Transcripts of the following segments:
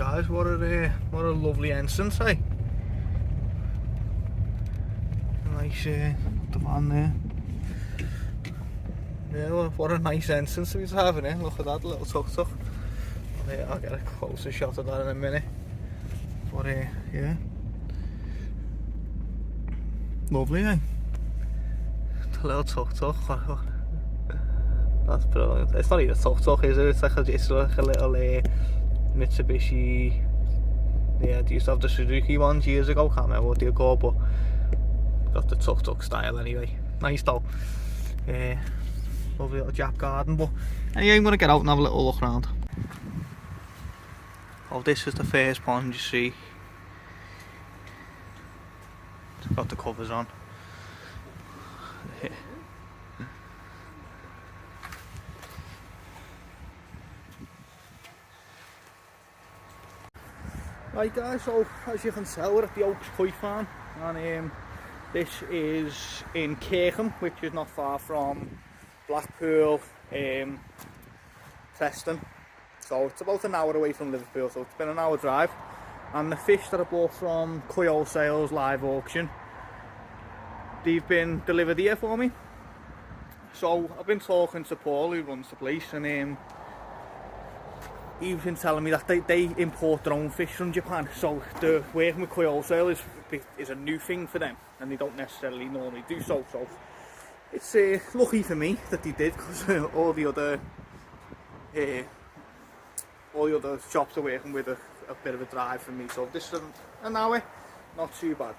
guys, what a lovely entrance, eh? Nice divan there. Yeah, what a nice entrance he's having, eh? Look at that little tuk-tuk. I'll get a closer shot of that in a minute. But yeah, lovely, eh? The little tuk-tuk. That's brilliant. It's not even a tuk-tuk, is it? It's like a little Mitsubishi. Yeah, they used to have the Suzuki ones years ago. Can't remember what they're called, but got the tuk-tuk style anyway. Nice though. Lovely little Jap garden. But anyway, I'm gonna get out and have a little look around. Oh, this is the first pond you see. It's got the covers on. Right guys, so as you can tell we're at the Oaks Koi Farm, and this is in Kirkham, which is not far from Blackpool, Preston. So it's about an hour away from Liverpool, so it's been an hour drive. And the fish that I bought from Koi Wholesale's live auction, they've been delivered here for me. So I've been talking to Paul, who runs the place, and he's been telling me that they import their own fish from Japan. So the working with Koi Wholesale is a new thing for them, and they don't necessarily normally do so. So it's lucky for me that they did, because all the other shops are working with a bit of a drive for me. So this is an hour, not too bad.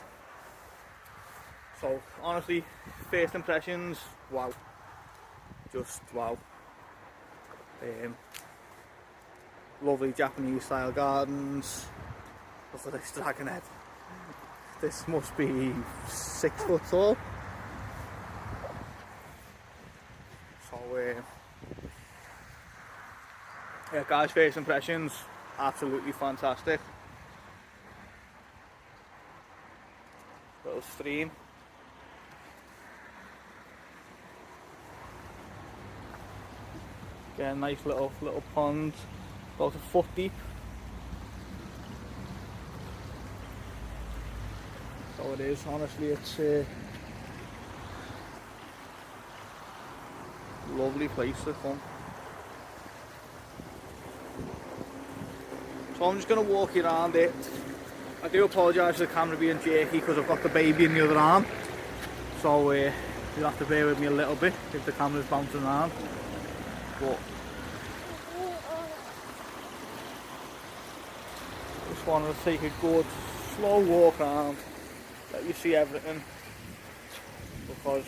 So honestly, first impressions, wow, just wow. Lovely Japanese style gardens. Look at this dragon head. This must be 6 foot tall. So yeah guys, first impressions, absolutely fantastic. Little stream. Again, nice little pond. About a foot deep. So it is, honestly, it's a lovely place to come. So I'm just going to walk you around it. I do apologise for the camera being jerky because I've got the baby in the other arm. So you'll have to bear with me a little bit if the camera's bouncing around. But just wanted to take a good slow walk around, let you see everything, because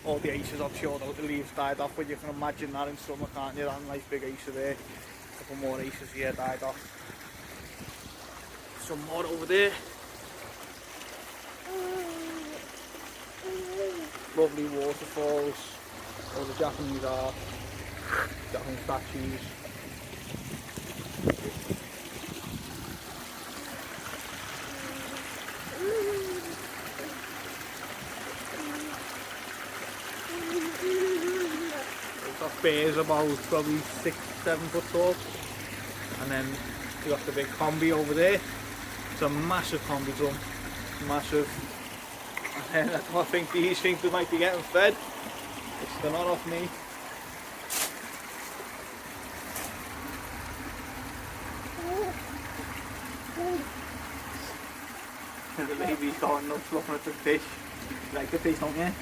all the aces I've showed out, the leaves died off, but you can imagine that in summer, can't you? That nice big acer there, a couple more aces here died off. Some more over there. Lovely waterfalls, all the Japanese art, Japanese statues. Bears about probably 6-7 foot tall, and then you got the big combi over there. It's a massive combi drum, massive. And then I think these things they might be getting fed. They're not off me. The baby's going nuts looking at the fish. You like the fish, don't you?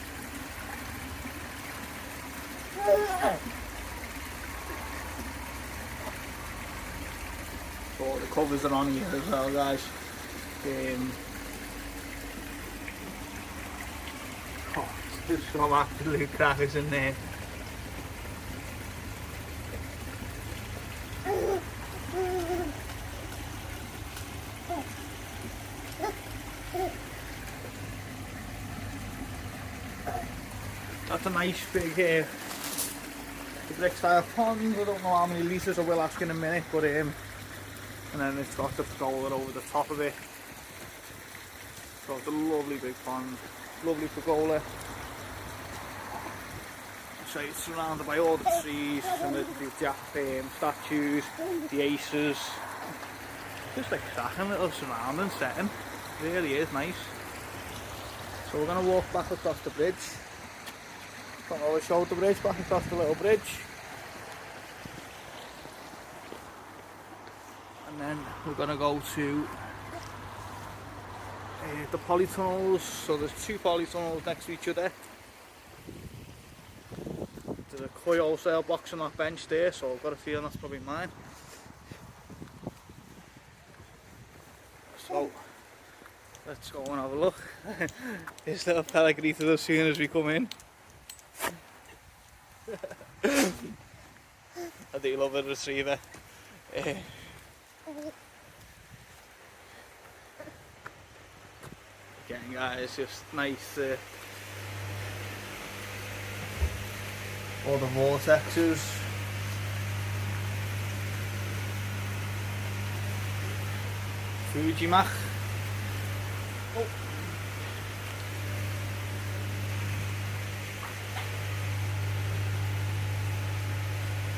So the covers are on here as well, guys. Oh, there's some absolute crackers in there. That's a nice big brick style pond. I don't know how many litres I will ask in a minute, but and then it's got the pergola over the top of it. So it's a lovely big pond, lovely pergola. So it's surrounded by all the trees and the statues, the aces. Just like cracking little surrounding setting. Really is nice. So we're going to walk back across the bridge. Don't always show the bridge, back across the little bridge. And then we're going to go to the polytunnels. So there's 2 polytunnels next to each other. There's a koi wholesale box on that bench there, so I've got a feeling that's probably mine. So let's go and have a look. This little fella greeted us as soon as we come in. I do love a retriever. Again guys, just nice all the vortexes. Fujimak. Oh.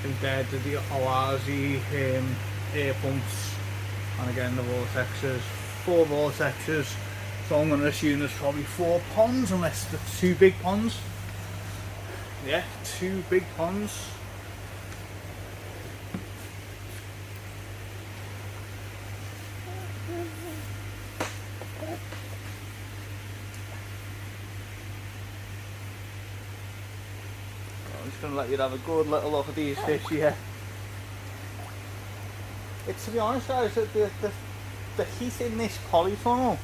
Compared to the Oazi air pumps, and again the vortexes, 4 vortexes, so I'm going to assume there's probably 4 ponds unless there's 2 big ponds. Yeah, 2 big ponds. I'm just going to let you have a good little look at these fish here. It's, to be honest guys, the heat in this polytunnel,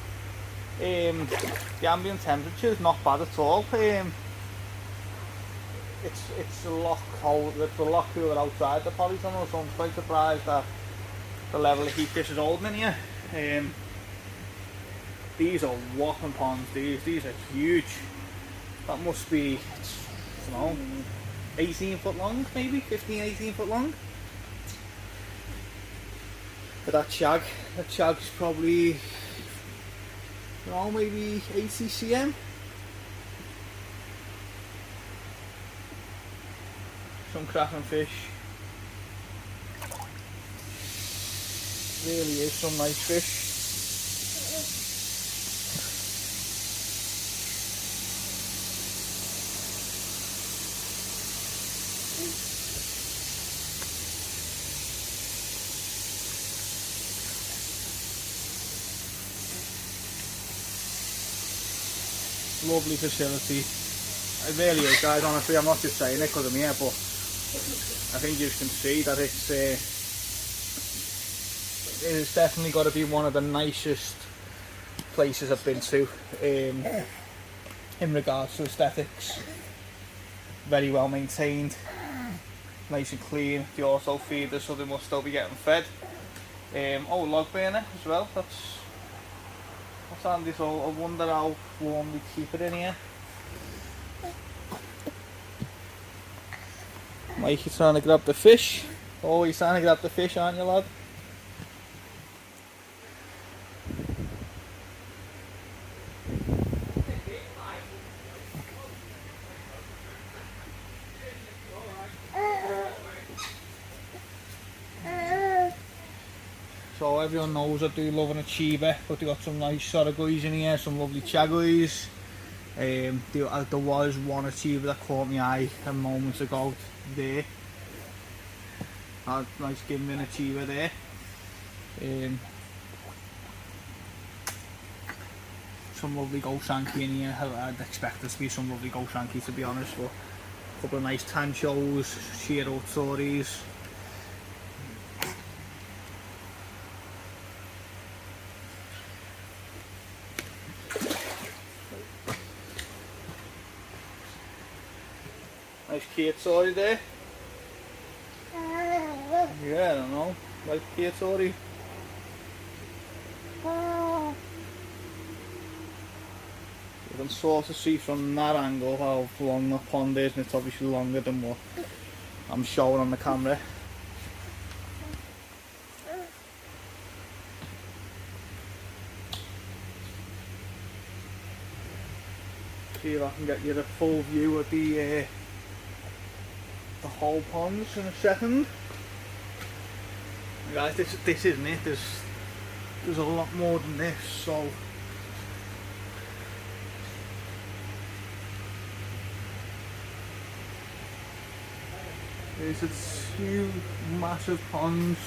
the ambient temperature is not bad at all. It's a lot colder, it's a lot cooler outside the polytunnel, so I'm quite surprised at the level of heat this is holding in here. These are whopping ponds, these are huge. That must be, I don't know, 18 foot long, maybe 15-18 foot long. But that shag's probably, you know, maybe 80 cm. Some cracking fish. Really is some nice fish. Lovely facility. It really is, guys, honestly. I'm not just saying it because I'm here, but I think you can see that it's definitely got to be one of the nicest places I've been to in regards to aesthetics. Very well maintained, nice and clean. They also feed us, so they must still be getting fed. Oh, log burner as well. That's handy, so I wonder how warm we keep it in here. Mike, you're trying to grab the fish. Oh, you're trying to grab the fish, aren't you, lad? So everyone knows I do love an achiever, but they got some nice saragoys in here, some lovely chagoys. There was one achiever that caught my eye a moment ago there. Nice gimbin achiever there. Some lovely goshanki in here. I'd expect there to be some lovely goshanki, to be honest, but a couple of nice tanchos, shiro tories. Nice Kiatori there. Yeah, I don't know. Like Kiatori. You can sort of see from that angle how long the pond is, and it's obviously longer than what I'm showing on the camera. See if I can get you the full view of the whole ponds in a second. Guys, this isn't it. There's a lot more than this. So there's two massive ponds.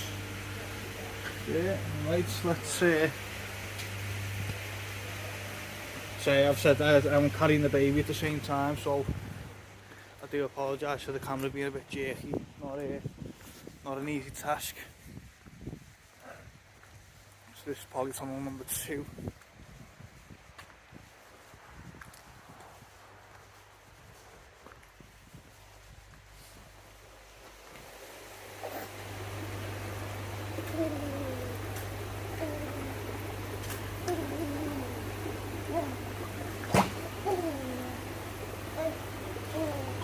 Yeah, right. Let's say I've said that I'm carrying the baby at the same time, so I do apologise for the camera being a bit jerky. Not an easy task. So this is polytunnel number 2.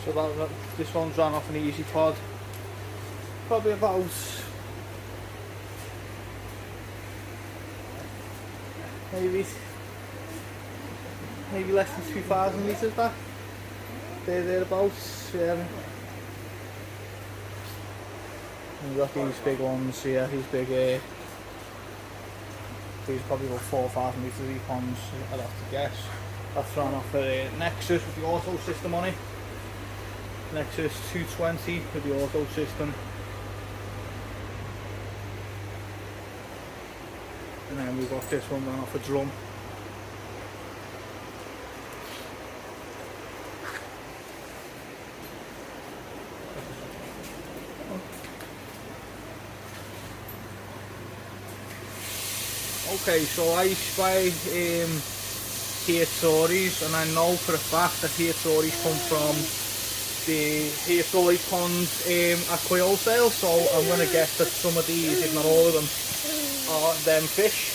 So this one's run off an easy pod. Probably about maybe less than 2,000 litres that. Thereabouts. And we've got these big ones here, these big these are probably about 4,000 litres these ponds, I'd have to guess. That's run off a Nexus with the auto system on it. Nexus 220 with the auto system. And then we've got this one run off a drum. Okay, so I spy Hiatoris, and I know for a fact that Hiatoris come from the Hiatori pond at Quail Sale, so I'm going to guess that some of these, if not all of them, are them fish.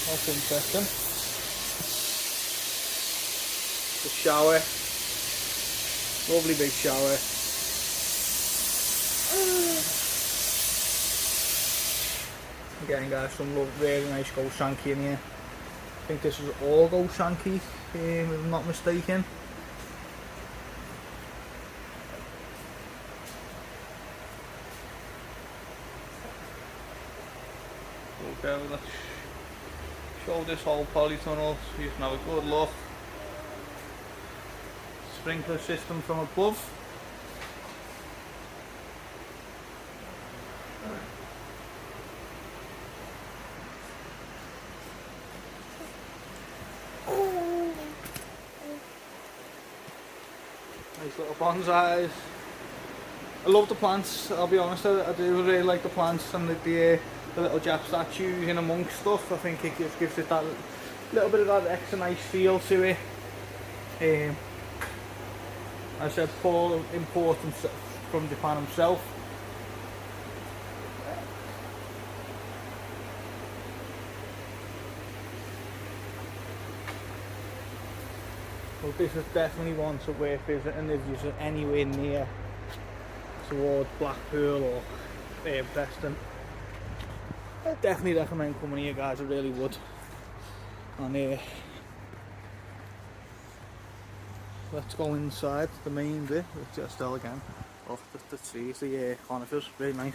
That's interesting. The shower, lovely big shower. Again guys, some really nice gold shanky in here. I think this is all gold shanky, if I'm not mistaken. Okay, let's show this whole polytunnel so you can have a good look. Sprinkler system from above. Nice little bonsais. I love the plants, I'll be honest, I do really like the plants and the little Jap statues in amongst stuff. I think it just gives it that little bit of that extra nice feel to it. I said Paul imported from Japan himself. Well, this is definitely one to worth visiting if you're anywhere near towards Blackpool or Preston. I definitely recommend coming here, guys, I really would. And let's go inside the main bit, which is still again off the trees, the conifers, very nice.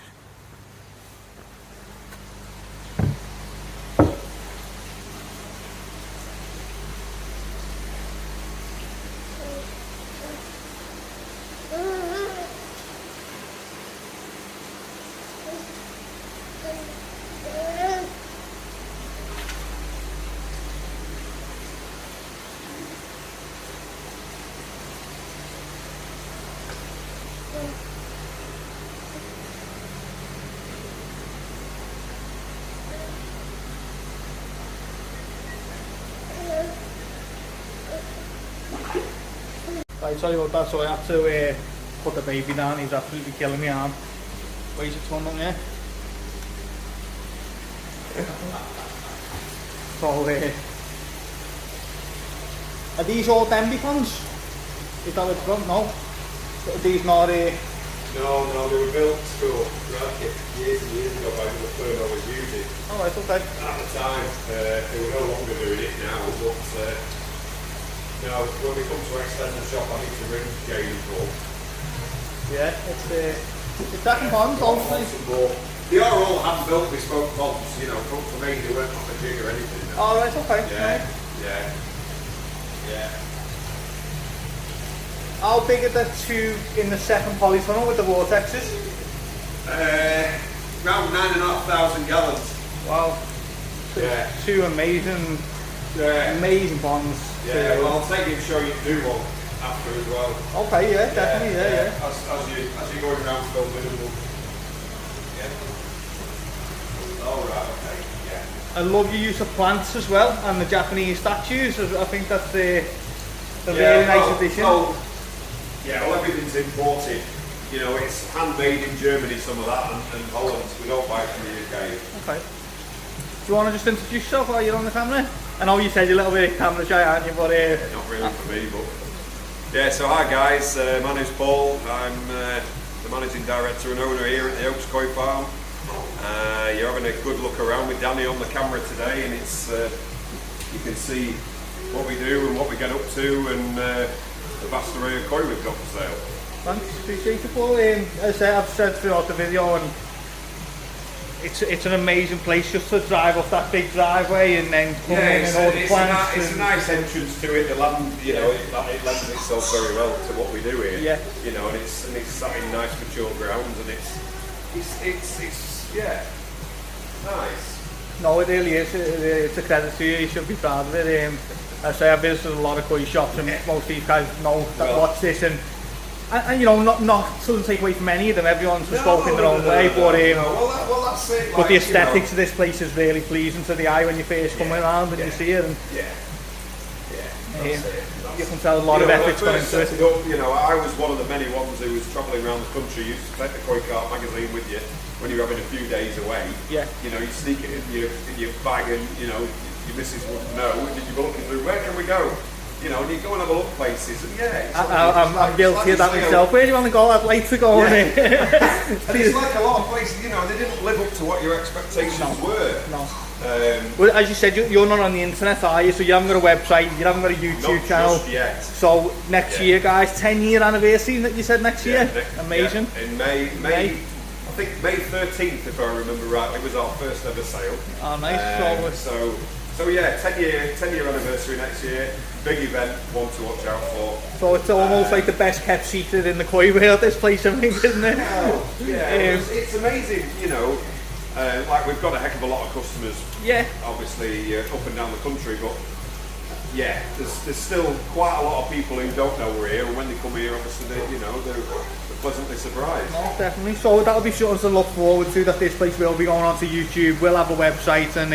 I tell you what, that's so I had to put the baby down. He's absolutely killing me arm. Where's it torn up here? So are these all Denby ponds? Is that what it's from? No? Are these not No, they were built years and years ago by the firm I was using. Alright, okay. At the time, they were no longer doing it now, but You know, when we come to extend the shop, I need to ring James up. Yeah, it's second ponds, obviously. They are all hand-built bespoke ponds, you know, from me, they weren't off a jig or anything. No. Oh, right, okay. Yeah. How big are the two in the second polytunnel with the vortexes? Around 9,500 gallons. Wow. Yeah. Two amazing ponds. Yeah, well, I'll take you and show you do one after as well. Okay, yeah, definitely, yeah. As you're going around filming and we'll... Yeah. Alright, okay, yeah. I love your use of plants as well, and the Japanese statues. I think that's a really nice addition. Well, everything's imported. You know, it's handmade in Germany, some of that, and Holland. We don't buy it from the UK. Okay. Do you want to just introduce yourself while you're on the camera? I know you said you're a little bit camera shy, aren't you? But not really for me, but yeah. So hi guys, my name's Paul. I'm the managing director and owner here at the Oaks Koi Farm. You're having a good look around with Danny on the camera today, and it's you can see what we do and what we get up to, and the vast array of koi we've got for sale. Thanks, appreciate it, Paul. As I've said throughout the video, and it's an amazing place just to drive off that big driveway and then come in and all the plants. It's a nice entrance to it. The land, you know, it lends itself very well to what we do here. Yeah. You know, and it's sat in nice mature grounds, and it's yeah, nice. No, it really is. It's a credit to you. You should be proud of it. I say I've visited a lot of koi shops, and most of these guys know that watch this, and you know, not doesn't take away from any of them. Everyone's bespoke in their own way, but well, that's it. But the aesthetics of this place is really pleasing to the eye when you first come around and you see it. And that's it. You can tell a lot of effort's gone into it. You know, I was one of the many ones who was travelling around the country. You used to take the Koi Cart magazine with you when you're having a few days away. Yeah. You know, you sneak it in your bag, and you know your missus wouldn't know, and you'd be looking through, where can we go? You know, and you go and have a look places, and I'm guilty of that myself. Where do you want to go? I'd like to go. And it's like a lot of places, you know, they didn't live up to what your expectations were. No. Well, as you said, you're not on the internet, are you? So you haven't got a website, you haven't got a YouTube channel. Just yet. So next year, guys, 10-year anniversary that you said next year. Amazing. Yeah. In May, I think May 13th, if I remember rightly, was our first ever sale. Oh, nice. So yeah, 10-year anniversary next year. Big event, one to watch out for. So it's almost like the best kept secret in the koi world, this place, I think, isn't it? Oh, yeah, it's amazing, you know. Like we've got a heck of a lot of customers. Yeah. Obviously up and down the country, but yeah, there's still quite a lot of people who don't know we're here, and when they come here, obviously they're pleasantly surprised. No, definitely. So that'll be something to look forward to. That this place will be going onto YouTube. We'll have a website and.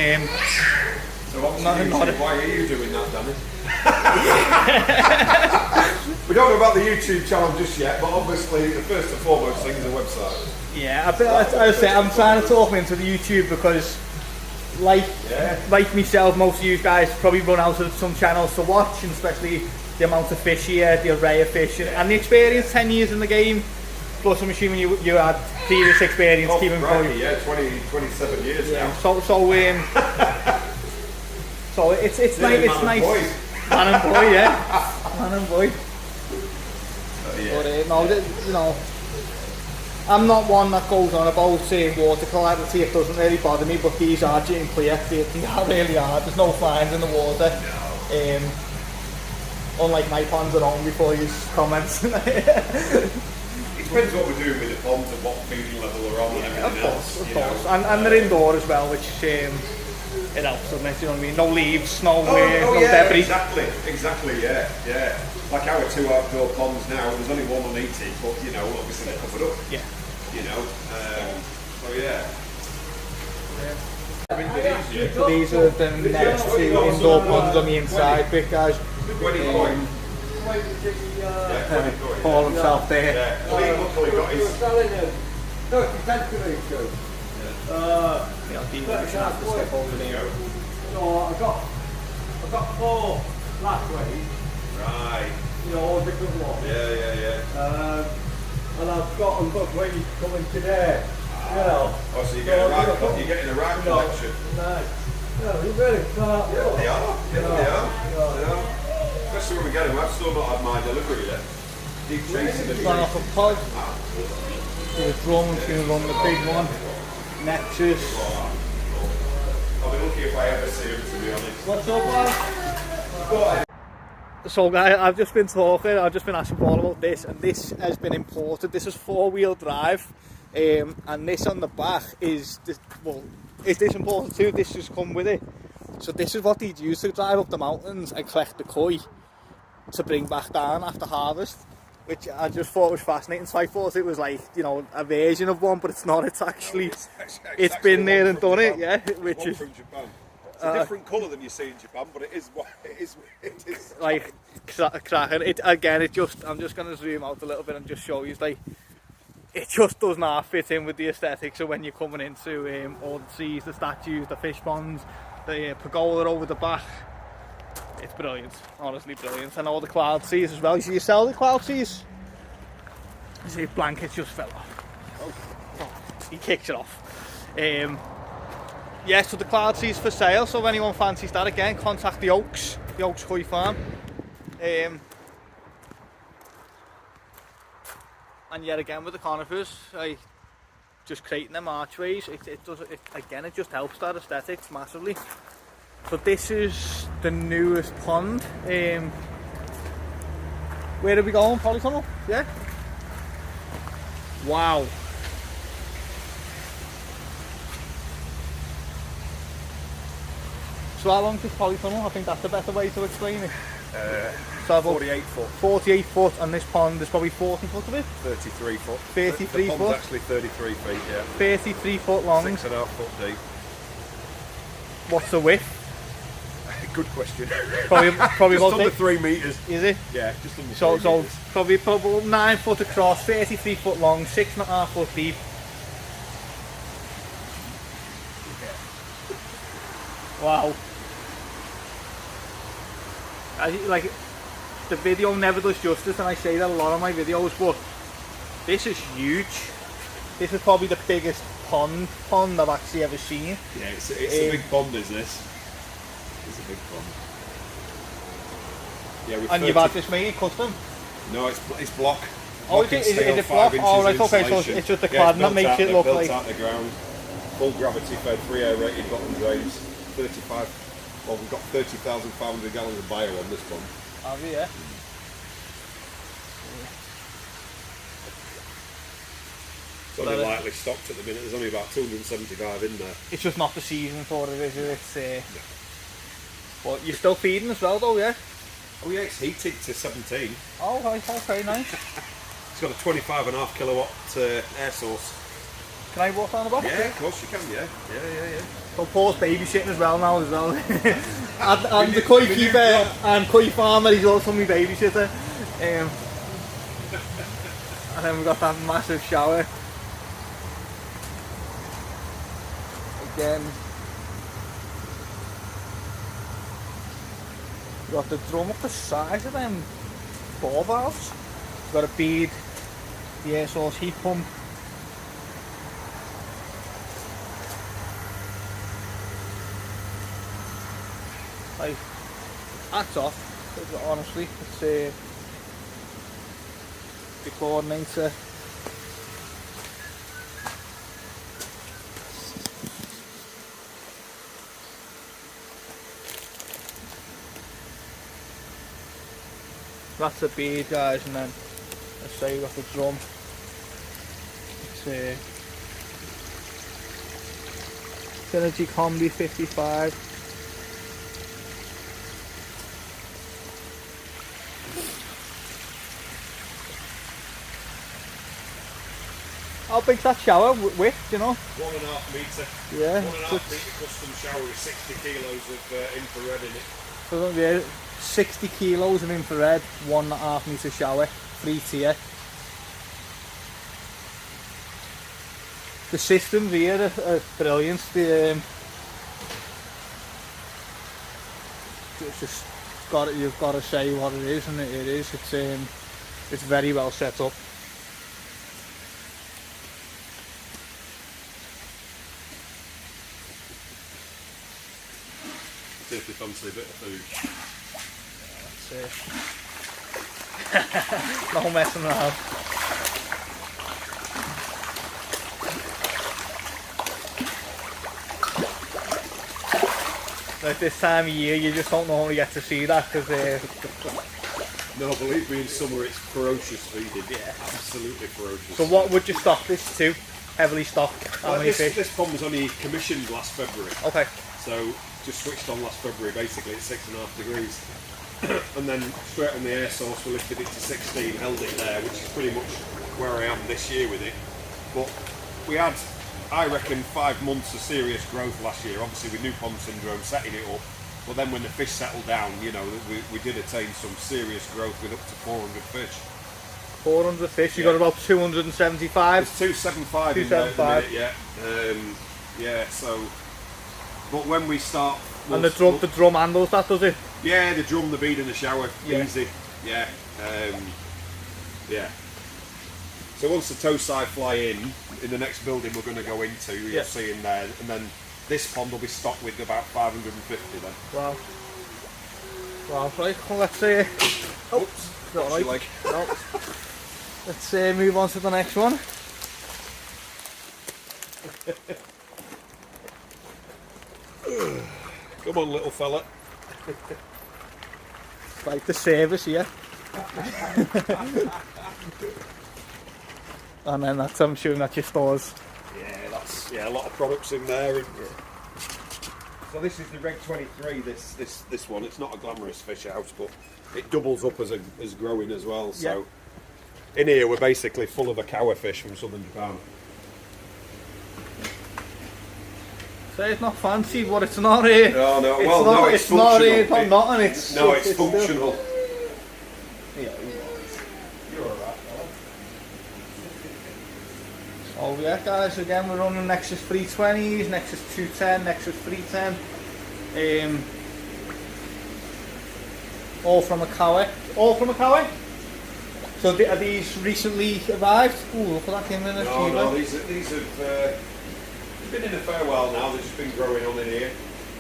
So obviously why are you doing that, Danny? We don't know about the YouTube channel just yet, but obviously the first and foremost thing is a website. Yeah, I'm trying to talk into the YouTube because, like myself, most of you guys probably run out of some channels to watch, and especially the amount of fish here, the array of fish, and the experience. 10 years in the game. Plus, I'm assuming you had previous experience keeping koi. Yeah, 27 years now. So it's nice. Man and boy, yeah. Man and boy. But no, you know, I'm not one that goes on about water clarity. It doesn't really bother me, but these are gin clear. They are really hard. There's no fines in the water. No. Unlike my ponds at home before you comments. It depends what we're doing with the ponds and what feeding level we're on and everything else. Of course. And they're indoor as well, which it helps, doesn't it? You know what I mean? No leaves, no debris. Exactly, yeah. Like our 2 outdoor ponds now, there's only one uneaten, but you know, obviously they're covered up. Yeah. You know, so yeah. So these are the next 2 indoor ponds on the inside bit, guys. Paul himself there. Yeah. Luckily got his... No, I got 4 last week. Right. You know, all different ones. Yeah. And I've got them booked ready coming today. You know. Oh, so you're getting the right collection. Nice. Yeah, you really can't. Yeah, they are. Yeah. let's see where we get him. I've still not had my delivery yet. Keep chasing the Run off a pod. The drone's going to run the big one. Nexus. I'll be lucky if I ever see him, to be honest. What's up, man? So guys, I've just been asking Paul about this, and this has been imported. This is 4-wheel drive, and this on the back is this, well, is this important too? This just come with it. So this is what he'd use to drive up the mountains and collect the koi to bring back down after harvest, which I just thought was fascinating. So I thought it was like, you know, a version of one, but it's not. It's actually, it's been there and done it, yeah. Which is from Japan. It's a different colour than you see in Japan, but it is like cracking. It again. It just, I'm just going to zoom out a little bit and just show you, like, it just does not fit in with the aesthetics of when you're coming into all the seas, the statues, the fish ponds, the pergola over the back. It's brilliant, honestly brilliant. And all the cloud seas as well. You sell the cloud seas? You see, blankets just fell off. Oh, he kicks it off. Yeah, so the cloud seas for sale. So if anyone fancies that, again, contact the Oaks Koi Farm. And yet again with the conifers, just creating them archways, it just helps that aesthetics massively. So this is the newest pond. Where are we going? Polytunnel? Yeah? Wow. So how long is this polytunnel? I think that's the better way to explain it. So 48 foot. 48 foot, and this pond is probably 40 foot of it? 33 foot. 33 the foot? pond's actually 33 feet, yeah. 33 foot long. 6.5 foot deep. What's the width? Good question. Probably just about under 3 metres. Is it? Yeah, just under 3 So metres. probably 9 foot across, 33 foot long, 6.5 foot deep. Wow. Like, the video never does justice, and I say that a lot on my videos, but this is huge. This is probably the biggest pond I've actually ever seen. Yeah, it's a big pond, is this? It's a big pond. Yeah, and you've had this made custom? No, it's block. Oh, is it block? Oh, right, okay, so it's just the cladding that makes it look like... Built out the ground, full gravity fed, 3 aerated bottom drains, 35... Well, we've got 30,500 gallons of bio on this pond. Have we, yeah? It's only lightly stocked at the minute. There's only about 275 in there. It's just not the season for it, is it? It's, but you're still feeding as well, though, yeah? Oh yeah, it's heated to 17. Oh, right, okay, nice. It's got a 25.5 kilowatt air source. Can I walk down the back? Yeah, of course you can, yeah. So Paul's babysitting as well now, and the koi keeper and koi farmer, he's also my babysitter. And then we've got that massive shower. Again, we've got the drum up the size of them ball valves. We've got a bead, the air source heat pump. Like, hats off, honestly. It's the coordinator. That's the bead, guys, and then let's say we've got the drum. It's Synergy Combi 55. How big's that shower width, you know? 1.5 metre. Yeah. 1.5 metre custom shower with 60 kilos of infrared in it. So yeah, 60 kilos of infrared, 1.5 metre shower, 3 tier. The systems here are brilliant. You've got to say what it is, and it is. It's very well set up. If you fancy a bit of food. no messing around. Like this time of year, you just don't normally get to see that because. No, believe me, in summer it's ferocious feeding. Yeah, absolutely ferocious. So what would you stock this to? Heavily stocked? How many fish? This pond was only commissioned last February. Okay. So just switched on last February, basically at 6.5 degrees. And then straight on the air source we lifted it to 16, held it there, which is pretty much where I am this year with it. But we had, I reckon, 5 months of serious growth last year, obviously with new pond syndrome setting it up. But then when the fish settled down, you know, we did attain some serious growth with up to 400 fish. 400 fish, you got about 275? It's 275 in there at the minute, yeah, so... But when we start... And the drum handles that, does it? Yeah, the drum, the bead and the shower, easy, yeah. Yeah. So once the towside fly in the next building we're going to go into, you'll see in there, and then this pond will be stocked with about 550 then. Wow. Wow, right, well, let's see. Oops, not right. Like. No. Let's move on to the next one. Come on, little fella. Like the service here. And then that's, I'm assuming that's your stores. Yeah, that's a lot of products in there. So this is the Reg 23. This one. It's not a glamorous fish house, but it doubles up as growing as well. So in here we're basically full of Akawa fish from southern Japan. So it's not fancy, but it's not here. No, no. It's well, not, no, it's not functional. it's not nothing. It's functional. Yeah, you're alright. Oh yeah, guys. Again, we're running Nexus 320s, Nexus 210, Nexus 310. All from Akawa. All from Akawa. So are these recently arrived? Ooh, look at that came in a few. No, these have been in a fair while now. They've just been growing on in here,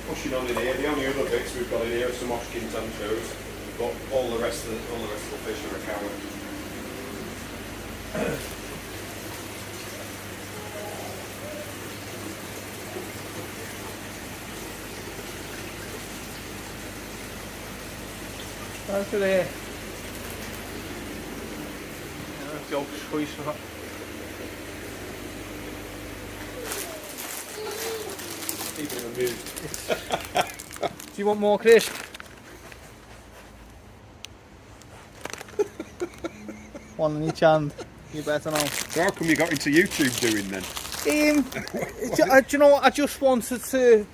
pushing on in here. The only other bits we've got in here are some Oshkin tanchos, but all the rest of the fish are Akawa. Look at there. Jokes, choice for that. Keeping them amused. Do you want more, Chris? One in each hand. You better know. So how come you got into YouTube doing then? Do you know what? I just wanted to.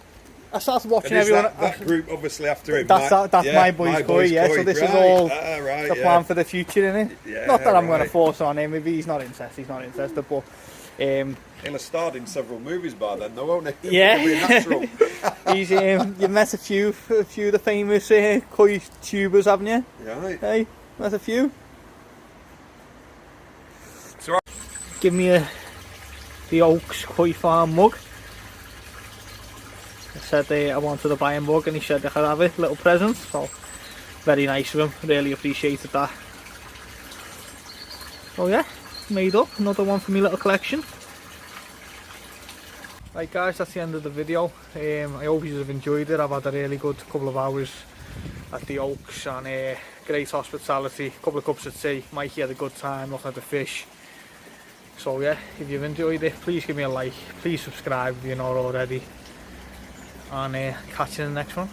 I started watching everyone. That group obviously after him. That's my boy's koi, yeah. So this is all the plan for the future, innit? Yeah, not that I'm going to force on him. If he's not interested, he's not interested. But he'll have starred in several movies by then, though, won't he? Yeah. He'll be natural. He's you've met a few of the famous koi tubers, haven't you? Right. Hey, met a few. So Give me the Oaks Koi Farm mug. I said I wanted to buy a mug and he said I could have it, little present, so very nice of him, really appreciated that. So yeah, made up, another one for my little collection. Right guys, that's the end of the video. I hope you have enjoyed it. I've had a really good couple of hours at the Oaks and great hospitality, a couple of cups of tea. Mikey had a good time looking at the fish. So yeah, if you've enjoyed it, please give me a like, please subscribe if you're not already. And catch you in the next one.